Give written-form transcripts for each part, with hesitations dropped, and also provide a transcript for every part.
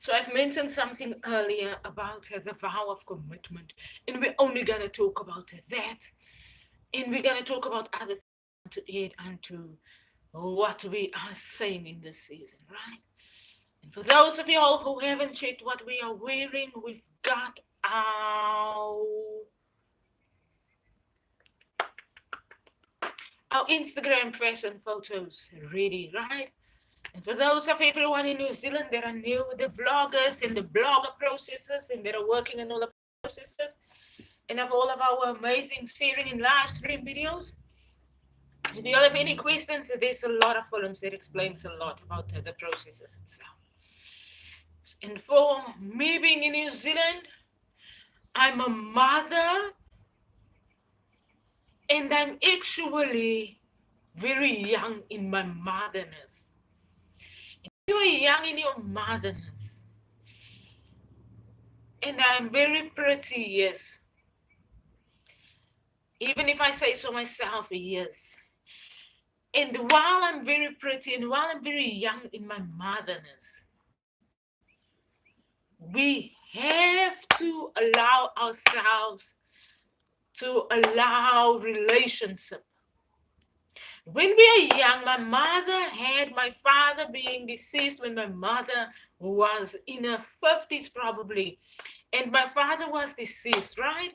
So I've mentioned something earlier about the vow of commitment, and we're only going to talk about that, and we're going to talk about other things to add onto what we are saying in this season, right? And for those of you all who haven't checked what we are wearing, we've got our Instagram fashion photos ready, right? And for those of everyone in New Zealand that are new, the vloggers and the blogger processes and that are working on all the processes and of all of our amazing sharing and live stream videos. If you all have any questions, there's a lot of columns that explains a lot about the processes itself. And for me being in New Zealand, I'm a mother and I'm actually very young in my motherness. You are young in your motherness. And I'm very pretty, yes. Even if I say so myself, yes. And while I'm very pretty and while I'm very young in my motherness, we have to allow ourselves to allow relationship. When we are young, my mother had my father being deceased when my mother was in her 50s probably. And my father was deceased, right?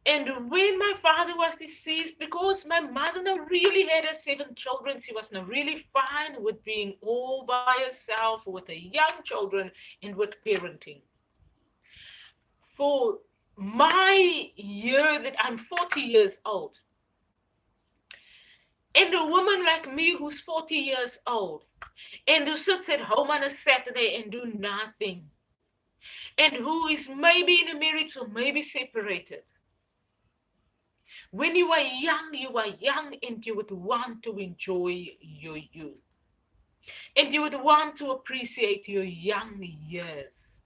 And when my father was deceased, because my mother now really had her 7 children, she was now really fine with being all by herself with her young children and with parenting. For my year that I'm 40 years old, and a woman like me who's 40 years old, and who sits at home on a Saturday and do nothing, and who is maybe in a marriage or maybe separated. When you are young and you would want to enjoy your youth. And you would want to appreciate your young years.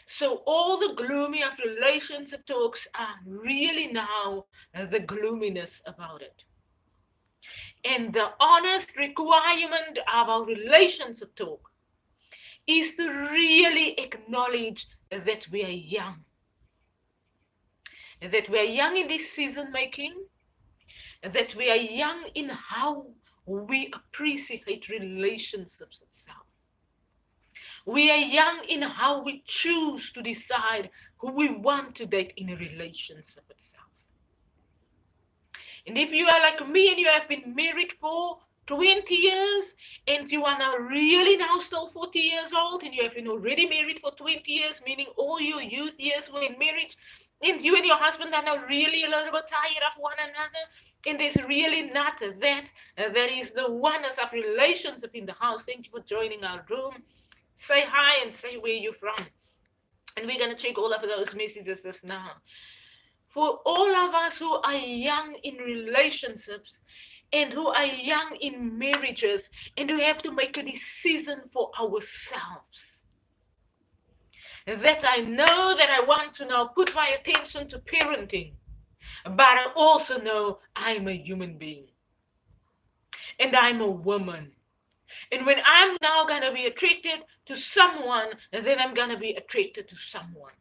So all the gloomy of relationship talks are really now the gloominess about it. And the honest requirement of our relationship talk is to really acknowledge that we are young. That we are young in this season making, that we are young in how we appreciate relationships itself. We are young in how we choose to decide who we want to date in a relationship itself. And if you are like me and you have been married for 20 years and you are now really now still 40 years old and you have been already married for 20 years, meaning all your youth years were in marriage, and you and your husband are now really a little bit tired of one another, and there's really not that. There is the oneness of relationship in the house. Thank you for joining our room. Say hi and say where you're from. And we're going to check all of those messages just now. For all of us who are young in relationships and who are young in marriages and who have to make a decision for ourselves, that I know that I want to now put my attention to parenting, but I also know I'm a human being and I'm a woman. And when I'm now going to be attracted to someone, then I'm going to be attracted to someone.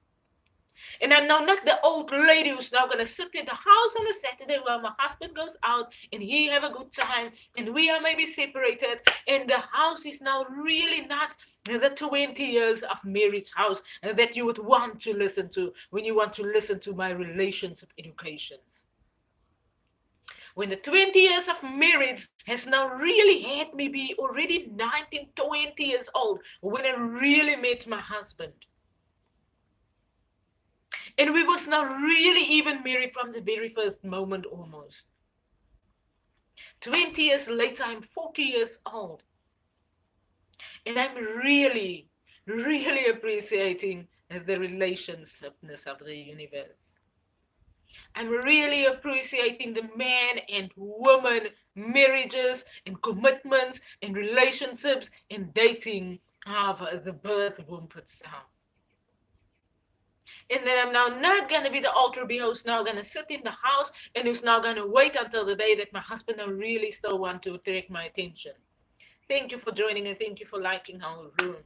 And I'm now not the old lady who's now going to sit in the house on a Saturday while my husband goes out and he have a good time and we are maybe separated and the house is now really not the 20 years of marriage house that you would want to listen to when you want to listen to my relationship educations. When the 20 years of marriage has now really had me be already 19, 20 years old when I really met my husband. And we was now really even married from the very first moment almost. 20 years later, I'm 40 years old. And I'm really, really appreciating the relationshipness of the universe. I'm really appreciating the man and woman marriages and commitments and relationships and dating of the birth womb itself. And then I'm now not going to be the altar boy who's now going to sit in the house and who's now going to wait until the day that my husband will really still want to attract my attention. Thank you for joining and thank you for liking our room.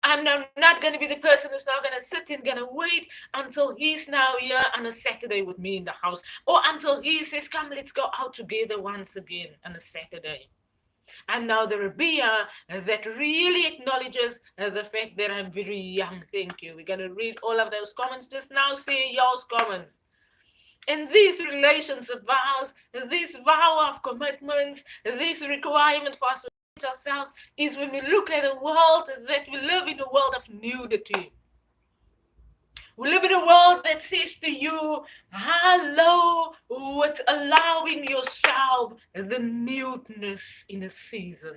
I'm now not going to be the person who's now going to sit and going to wait until he's now here on a Saturday with me in the house, or until he says, come, let's go out together once again on a Saturday. I'm now the RIBEA that really acknowledges the fact that I'm very young. Thank you. We're going to read all of those comments. Just now say y'all's comments. And these relations of vows, this vow of commitments, this requirement for us to commit ourselves is when we look at a world that we live in a world of nudity. We live in a world that says to you, hello, with allowing yourself the nudeness in a season.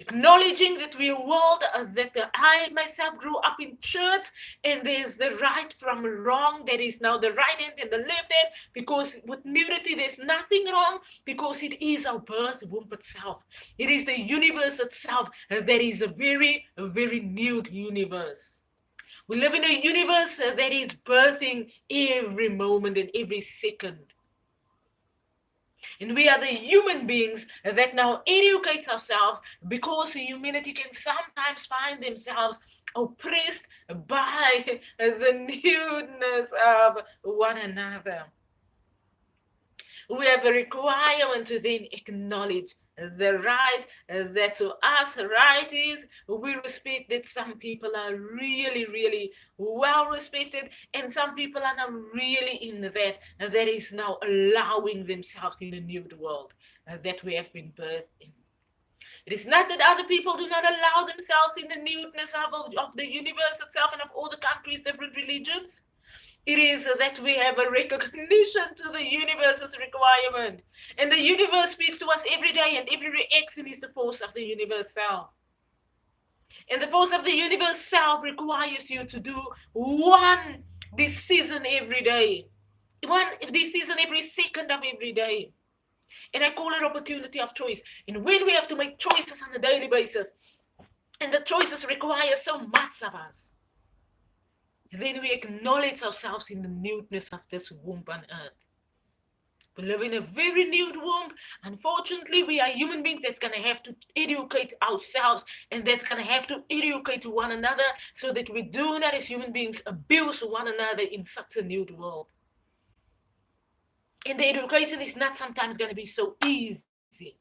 Acknowledging that we're a world that I myself grew up in church, and there's the right from wrong. There is now the right hand and the left hand, because with nudity there's nothing wrong, because it is our birth womb itself. It is the universe itself that is a very, very nude universe. We live in a universe that is birthing every moment and every second. And we are the human beings that now educate ourselves, because humanity can sometimes find themselves oppressed by the nudeness of one another. We have a requirement to then acknowledge the right that to us right is we respect that some people are really, really well respected, and some people are not really in that is now allowing themselves in the nude world that we have been birthed in. It is not that other people do not allow themselves in the nudeness of the universe itself and of all the countries, different religions. It is that we have a recognition to the universe's requirement. And the universe speaks to us every day, and every reaction is the force of the universe self. And the force of the universe self requires you to do one decision every day. One decision every second of every day. And I call it opportunity of choice. And when we have to make choices on a daily basis, and the choices require so much of us, then we acknowledge ourselves in the nudeness of this womb on earth. We live in a very nude womb. Unfortunately, we are human beings that's going to have to educate ourselves, and that's going to have to educate one another, so that we do not, as human beings, abuse one another in such a nude world. And the education is not sometimes going to be so easy.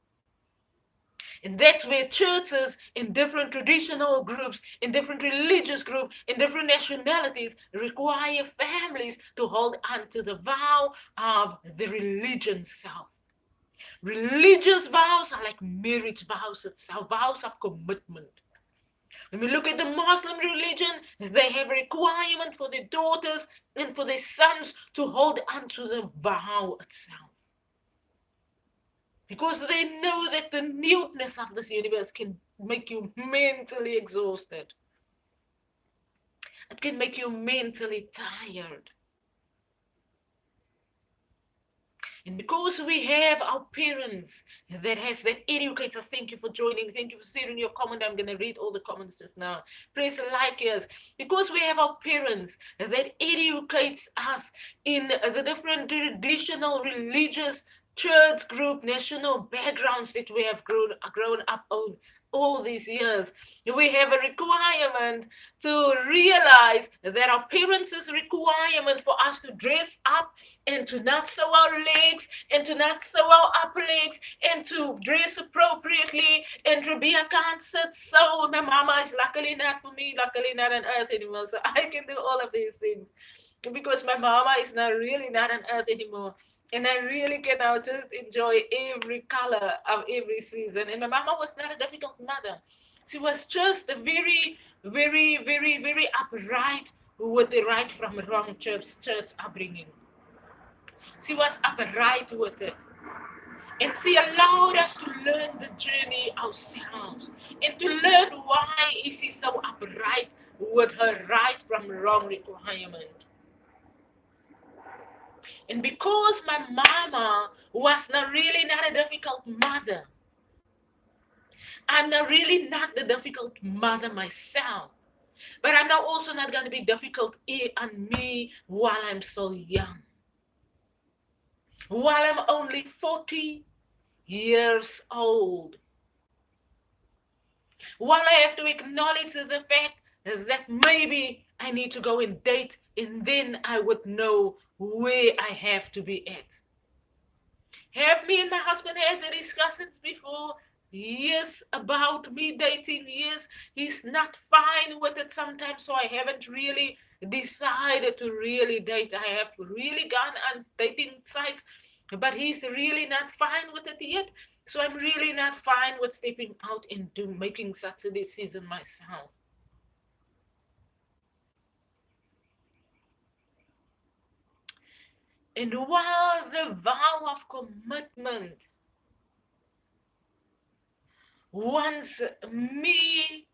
And that's where churches in different traditional groups, in different religious groups, in different nationalities require families to hold on to the vow of the religion self. Religious vows are like marriage vows itself, vows of commitment. When we look at the Muslim religion, they have a requirement for their daughters and for their sons to hold on to the vow itself. Because they know that the nudeness of this universe can make you mentally exhausted. It can make you mentally tired. And because we have our parents that educates us, thank you for joining, thank you for sharing your comment. I'm going to read all the comments just now. Press like us. Because we have our parents that educates us in the different traditional religious church group, national backgrounds that we have grown up on all these years. We have a requirement to realize that our parents' requirement for us to dress up and to not show our legs and to not show our upper legs and to dress appropriately and to be a can't sit so. My mama is luckily not for me, luckily not on earth anymore, so I can do all of these things because my mama is not on earth anymore. And I really can now just enjoy every color of every season. And my mama was not a difficult mother. She was just a very, very, very, very upright with the right from wrong church upbringing. She was upright with it. And she allowed us to learn the journey ourselves and to learn why is she so upright with her right from wrong requirement. And because my mama was not a difficult mother, I'm not the difficult mother myself. But I'm now also not going to be difficult on me while I'm so young. While I'm only 40 years old. While I have to acknowledge the fact that maybe I need to go and date, and then I would know where I have to be at. Have me and my husband had the discussions before? Yes, about me dating. Yes, he's not fine with it sometimes, so I haven't really decided to really date. I have really gone on dating sites, but he's really not fine with it yet. So I'm really not fine with stepping out and making such a decision myself. And while the vow of commitment wants me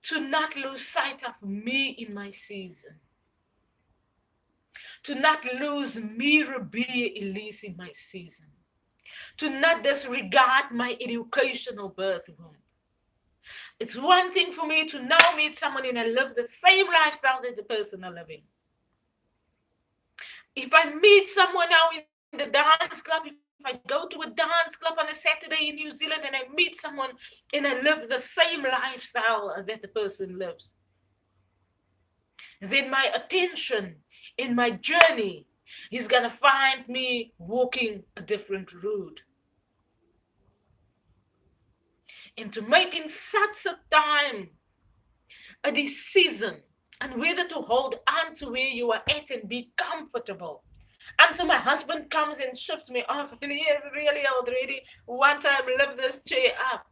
to not lose sight of me in my season, to not lose me, RIBEA, ELISE, in my season, to not disregard my educational birth womb. It's one thing for me to now meet someone and I live the same lifestyle that the person is living. If I meet someone now in the dance club, if I go to a dance club on a Saturday in New Zealand and I meet someone and I live the same lifestyle that the person lives, then my attention in my journey is going to find me walking a different route. And to make in such a time a decision and whether to hold on to where you are at and be comfortable until my husband comes and shifts me off, and he has really already one time lifted this chair up.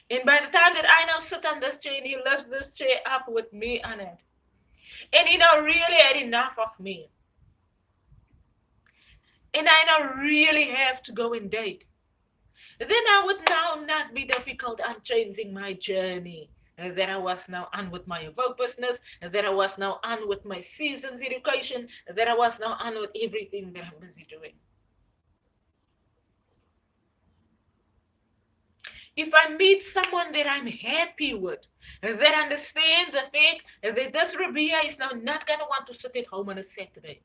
And by the time that I now sit on this chair and he lifts this chair up with me on it, and he now really had enough of me, and I now really have to go and date, then I would now not be difficult on changing my journey that I was now on with my AWOKH business, that I was now on with my seasons education, that I was now on with everything that I'm busy doing. If I meet someone that I'm happy with, that understands the fact that this RIBEA is now not going to want to sit at home on a Saturday,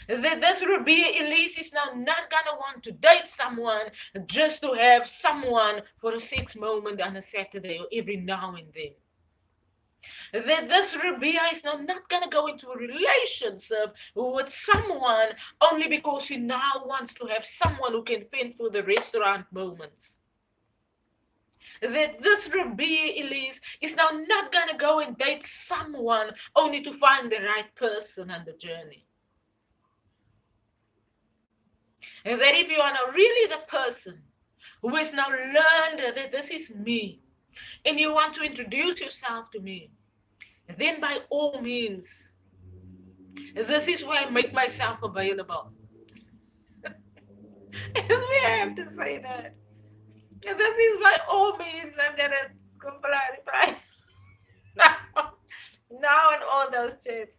that this RIBEA ELISE is now not going to want to date someone just to have someone for a sex moment on a Saturday or every now and then. That this RIBEA is now not going to go into a relationship with someone only because she now wants to have someone who can fend for the restaurant moments. That this RIBEA ELISE is now not going to go and date someone only to find the right person on the journey. And that if you are now really the person who has now learned that this is me and you want to introduce yourself to me, then by all means, this is where I make myself available. And we have to say that. And this is by all means I'm going to comply now in all those chats.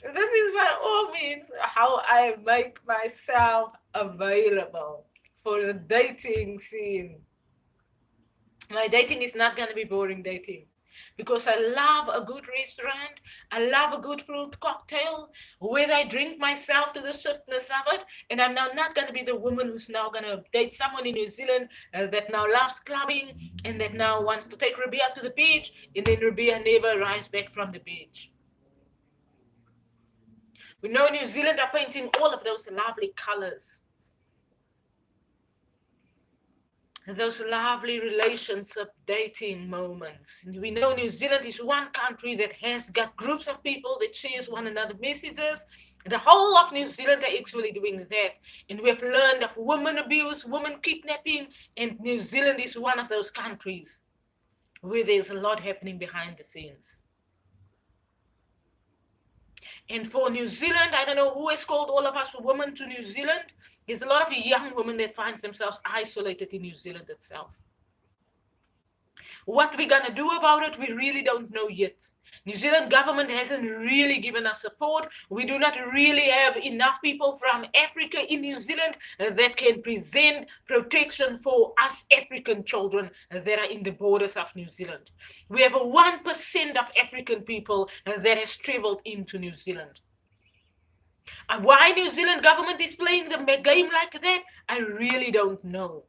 This is by all means how I make myself available for the dating scene. My dating is not going to be boring dating because I love a good restaurant. I love a good fruit cocktail where I drink myself to the swiftness of it. And I'm now not going to be the woman who's now going to date someone in New Zealand that now loves clubbing and that now wants to take RIBEA to the beach and then RIBEA never arrives back from the beach. We know New Zealand are painting all of those lovely colors. Those lovely relationship dating moments. And we know New Zealand is one country that has got groups of people that shares one another messages. The whole of New Zealand are actually doing that. And we have learned of women abuse, women kidnapping, and New Zealand is one of those countries where there's a lot happening behind the scenes. And for New Zealand, I don't know who has called all of us women to New Zealand. There's a lot of young women that find themselves isolated in New Zealand itself. What we're going to do about it, we really don't know yet. New Zealand government hasn't really given us support. We do not really have enough people from Africa in New Zealand that can present protection for us African children that are in the borders of New Zealand. We have a 1% of African people that has traveled into New Zealand. And why New Zealand government is playing the game like that, I really don't know.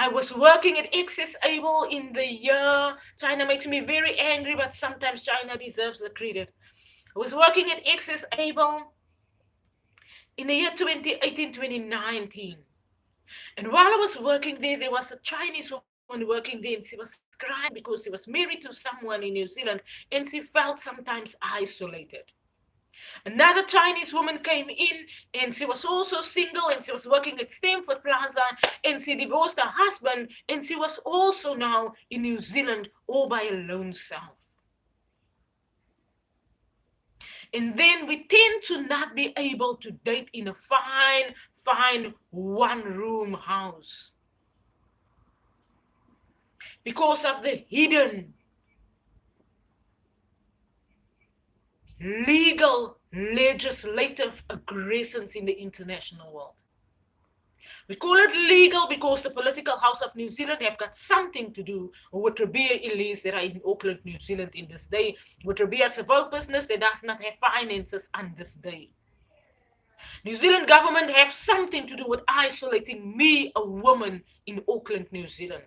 I was working at Access Able in the year, China makes me very angry, but sometimes China deserves the credit. I was working at Access Able in the year 2018, 2019. And while I was working there, there was a Chinese woman working there, and she was crying because she was married to someone in New Zealand, and she felt sometimes isolated. Another Chinese woman came in, and she was also single, and she was working at Stamford Plaza, and she divorced her husband, and she was also now in New Zealand all by her lone self. And then we tend to not be able to date in a fine one-room house because of the hidden legal legislative aggressions in the international world. We call it legal because the political house of New Zealand have got something to do with RIBEA ELISE that are in Auckland, New Zealand in this day. With RIBEA as a vote business that does not have finances on this day. New Zealand government have something to do with isolating me, a woman in Auckland, New Zealand.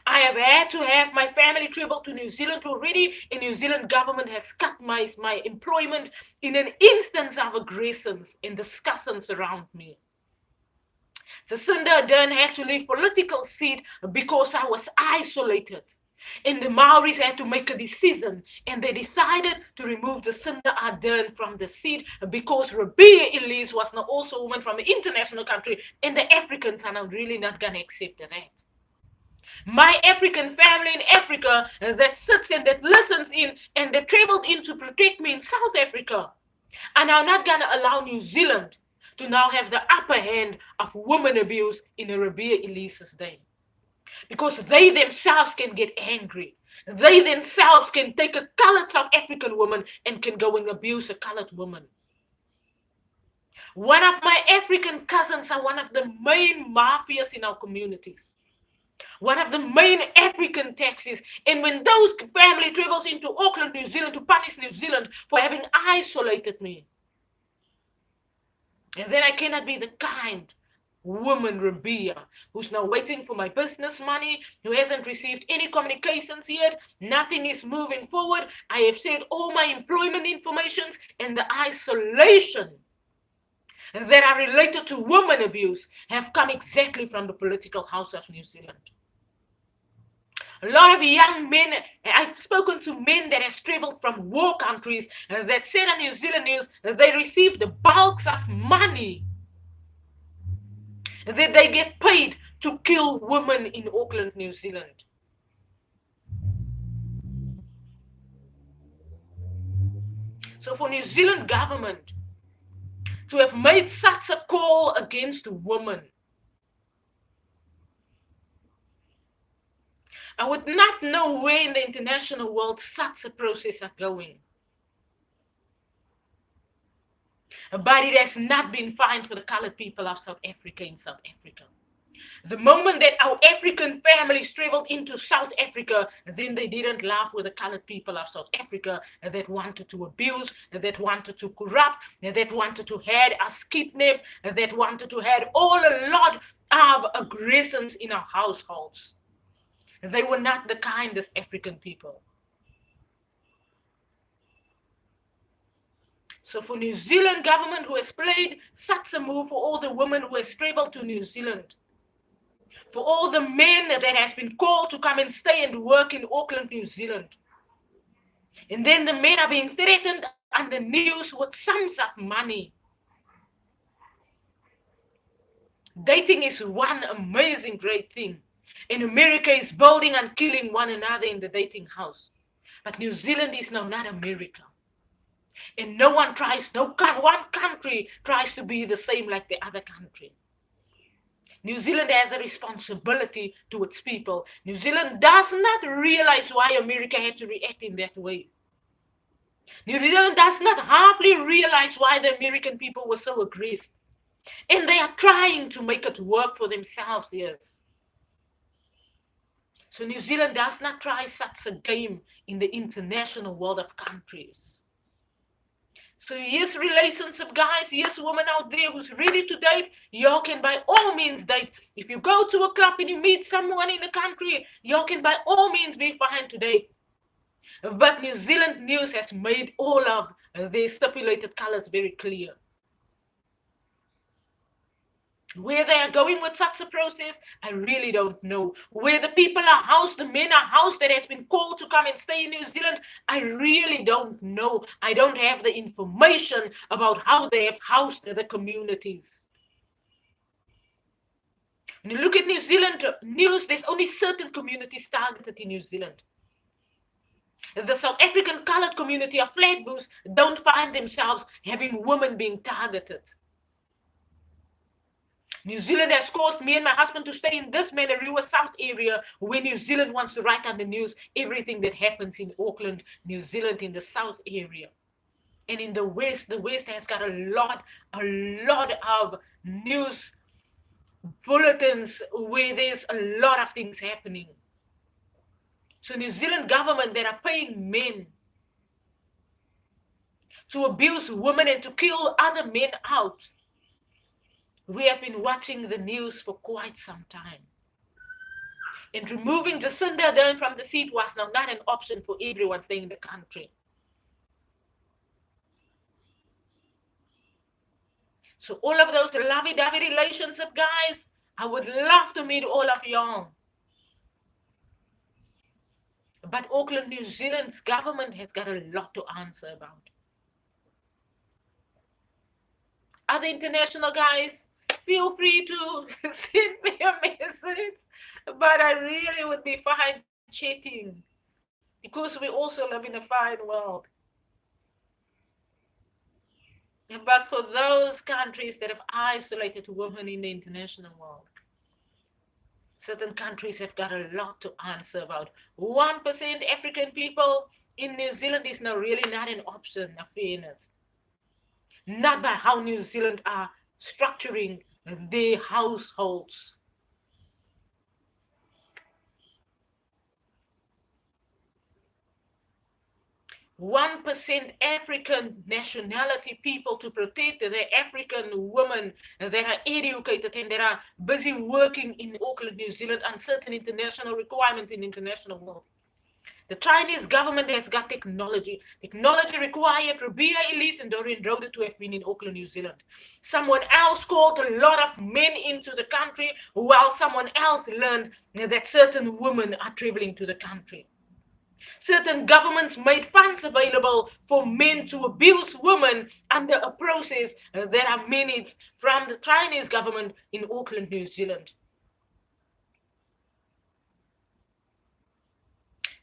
I have had to have my family travel to New Zealand already, and New Zealand government has cut my employment in an instance of aggressions and discussions around me. Jacinda Ardern had to leave political seat because I was isolated. And the Maoris had to make a decision, and they decided to remove Jacinda Ardern from the seat because RIBEA ELISE was now also a woman from an international country, and the Africans are now really not going to accept that. My African family in Africa that sits and that listens in and that traveled in to protect me in South Africa are now not going to allow New Zealand to now have the upper hand of women abuse in a RIBEA ELISE's name. Because they themselves can get angry. They themselves can take a colored South African woman and can go and abuse a colored woman. One of my African cousins are one of the main mafias in our communities. One of the main African taxis. And when those family travels into Auckland, New Zealand to punish New Zealand for having isolated me. And then I cannot be the kind woman RIBEA who's now waiting for my business money, who hasn't received any communications yet. Nothing is moving forward. I have said all my employment informations, and the isolation that are related to women abuse have come exactly from the political house of New Zealand. A lot of young men, I've spoken to men that have traveled from war countries that said on New Zealand news that they received the bulks of money that they get paid to kill women in Auckland, New Zealand. So for New Zealand government to have made such a call against women, I would not know where in the international world such a process is going. But it has not been fine for the colored people of South Africa in South Africa. The moment that our African families traveled into South Africa, then they didn't laugh with the colored people of South Africa that wanted to abuse, that wanted to corrupt, that wanted to have us kidnapped, that wanted to have a lot of aggressions in our households. They were not the kindest African people. So for New Zealand government who has played such a move for all the women who has traveled to New Zealand, for all the men that has been called to come and stay and work in Auckland, New Zealand. And then the men are being threatened on the news with sums of money. Dating is one amazing great thing. And America is building and killing one another in the dating house. But New Zealand is now not America. And no one country tries to be the same like the other country. New Zealand has a responsibility to its people. New Zealand does not realize why America had to react in that way. New Zealand does not hardly realize why the American people were so aggressive. And they are trying to make it work for themselves, yes. So New Zealand does not try such a game in the international world of countries. So yes, relationship guys, yes, women out there who's ready to date, y'all can by all means date. If you go to a club and you meet someone in the country, y'all can by all means be fine to date. But New Zealand news has made all of the stipulated colors very clear. Where they are going with such a process, I really don't know. Where the people are housed, the men are housed that has been called to come and stay in New Zealand, I really don't know. I don't have the information about how they have housed the communities. When you look at New Zealand news, there's only certain communities targeted in New Zealand. The South African colored community of Flatbush don't find themselves having women being targeted. New Zealand has caused me and my husband to stay in this Manarua South area where New Zealand wants to write on the news everything that happens in Auckland, New Zealand, in the South area. And in the West has got a lot of news bulletins where there's a lot of things happening. So New Zealand government that are paying men to abuse women and to kill other men out. We have been watching the news for quite some time. And removing Jacinda Ardern from the seat was now not an option for everyone staying in the country. So all of those lovey-dovey relationship guys, I would love to meet all of y'all. But Auckland, New Zealand's government has got a lot to answer about. Other international guys, feel free to send me a message, but I really would be fine chatting because we also live in a fine world. But for those countries that have isolated women in the international world, certain countries have got a lot to answer about. 1% African people in New Zealand is now really not an option of fairness. Not by how New Zealand are structuring their households. One percent African nationality people to protect the African women that are educated and that are busy working in Auckland, New Zealand, on certain international requirements in the international world. The Chinese government has got technology. Technology required RIBEA, ELISE, and Dorian Rhoda to have been in Auckland, New Zealand. Someone else called a lot of men into the country, while someone else learned that certain women are traveling to the country. Certain governments made funds available for men to abuse women under a process that are managed from the Chinese government in Auckland, New Zealand.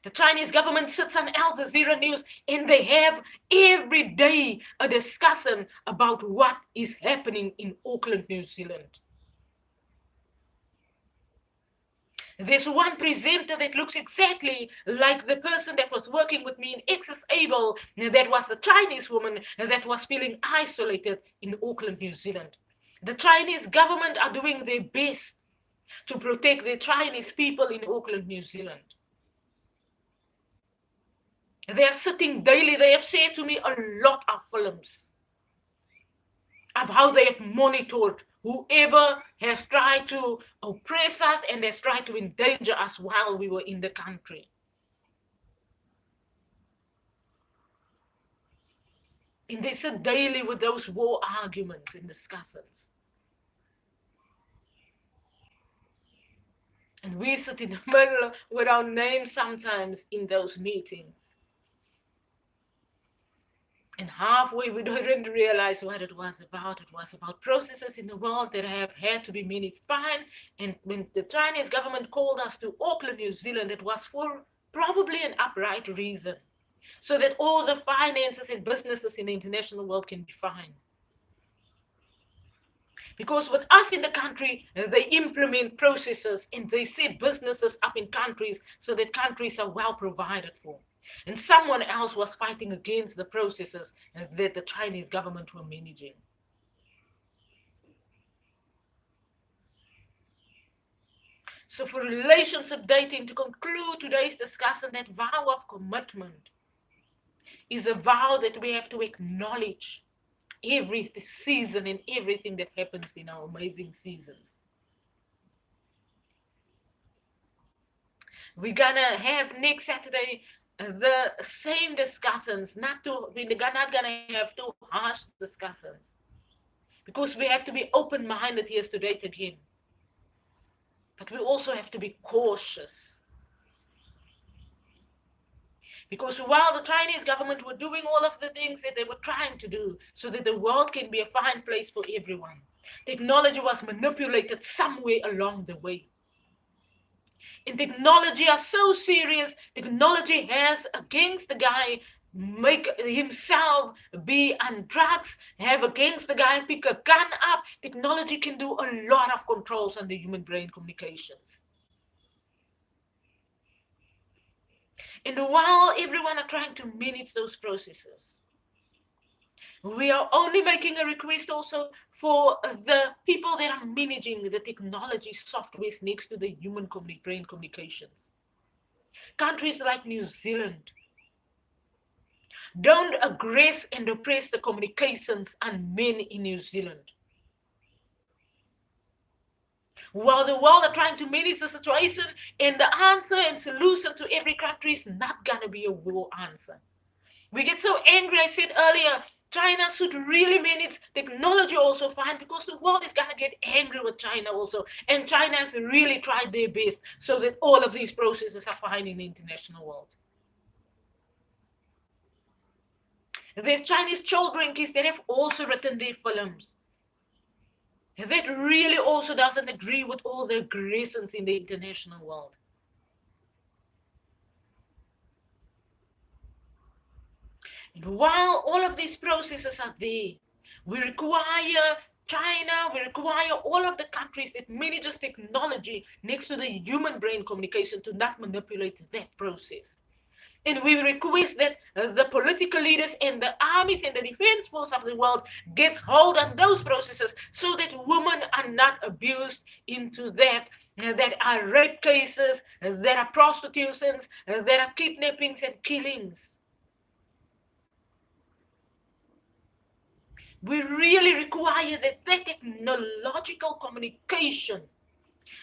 The Chinese government sits on Al Jazeera News and they have every day a discussion about what is happening in Auckland, New Zealand. There's one presenter that looks exactly like the person that was working with me in Access Able, that was the Chinese woman that was feeling isolated in Auckland, New Zealand. The Chinese government are doing their best to protect the Chinese people in Auckland, New Zealand. They are sitting daily. They have shared to me a lot of films of how they have monitored whoever has tried to oppress us and has tried to endanger us while we were in the country. And they sit daily with those war arguments and discussions. And we sit in the middle with our names sometimes in those meetings. And halfway, we didn't realize what it was about. It was about processes in the world that have had to be managed fine. And when the Chinese government called us to Auckland, New Zealand, it was for probably an upright reason, so that all the finances and businesses in the international world can be fine. Because with us in the country, they implement processes and they set businesses up in countries so that countries are well provided for. And someone else was fighting against the processes that the Chinese government were managing. So for relationship dating, to conclude today's discussion, that vow of commitment is a vow that we have to acknowledge every season and everything that happens in our amazing seasons. We're gonna have next Saturday the same discussions, we're not gonna have too harsh discussions, because we have to be open-minded here to date again. But we also have to be cautious. Because while the Chinese government were doing all of the things that they were trying to do so that the world can be a fine place for everyone, technology was manipulated somewhere along the way. And technology are so serious. Technology has against the guy make himself be on drugs, have against the guy pick a gun up. Technology can do a lot of controls on the human brain communications. And while everyone are trying to manage those processes, we are only making a request also for the people that are managing the technology softwares next to the human brain communications. Countries like New Zealand don't aggress and oppress the communications on men in New Zealand. While the world are trying to manage the situation, and the answer and solution to every country is not going to be a war answer. We get so angry. I said earlier, China should really manage technology also fine, because the world is going to get angry with China also. And China has really tried their best so that all of these processes are fine in the international world. There's Chinese children kids that have also written their films that really also doesn't agree with all the aggressions in the international world. And while all of these processes are there, we require China, we require all of the countries that manages technology next to the human brain communication to not manipulate that process. And we request that the political leaders and the armies and the defense force of the world get hold on those processes so that women are not abused into that. That are rape cases, that are prostitutions, that are kidnappings and killings. We really require that technological communication,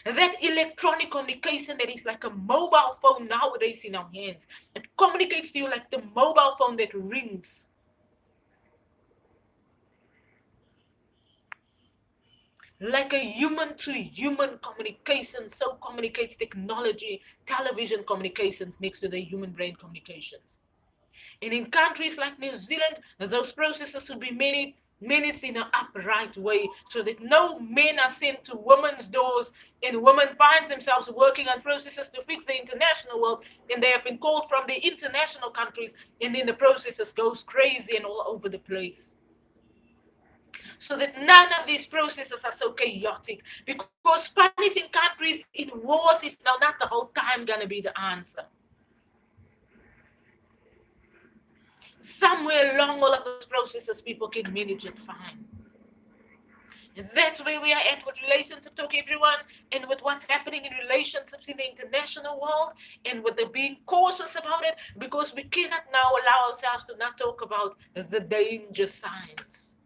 that electronic communication that is like a mobile phone nowadays in our hands. It communicates to you like the mobile phone that rings. Like a human-to-human communication, so communicates technology, television communications next to the human brain communications. And in countries like New Zealand, those processes should be managed in an upright way so that no men are sent to women's doors and women find themselves working on processes to fix the international world, and they have been called from the international countries, and then the processes goes crazy and all over the place. So that none of these processes are so chaotic, because punishing countries in wars is now not the whole time going to be the answer. Somewhere along all of those processes, people can manage it fine. And that's where we are at with relationship talk, everyone, and with what's happening in relationships in the international world, and with the being cautious about it, because we cannot now allow ourselves to not talk about the danger signs.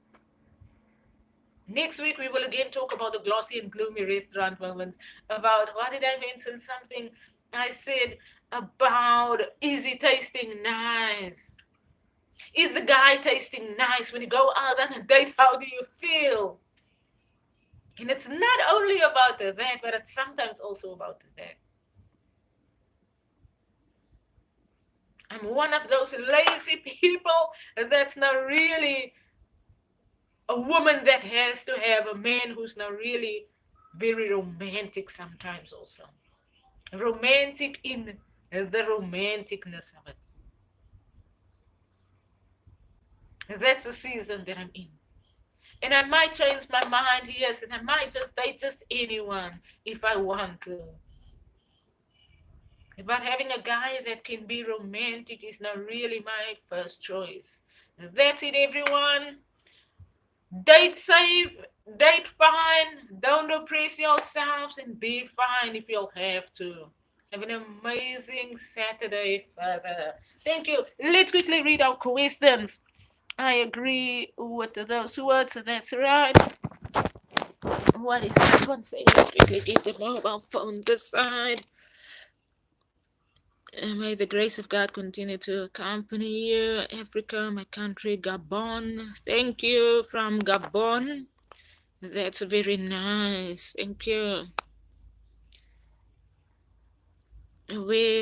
Next week, we will again talk about the glossy and gloomy restaurant moments, about, what did I mention? Something I said about, is it tasting nice? Is the guy tasting nice? When you go out on a date, how do you feel? And it's not only about that, but it's sometimes also about that. I'm one of those lazy people that's not really a woman that has to have a man who's not really very romantic sometimes also. Romantic in the romanticness of it. That's the season that I'm in. And I might change my mind, yes, and I might just date just anyone if I want to. But having a guy that can be romantic is not really my first choice. That's it, everyone. Date safe, date fine, don't oppress yourselves, and be fine if you'll have to. Have an amazing Saturday, Father. Thank you. Let's quickly read our questions. I agree with those words. That's right. What is this one saying? Let's quickly get the mobile phone this side. May the grace of God continue to accompany you. Africa, my country, Gabon. Thank you from Gabon. That's very nice. Thank you. We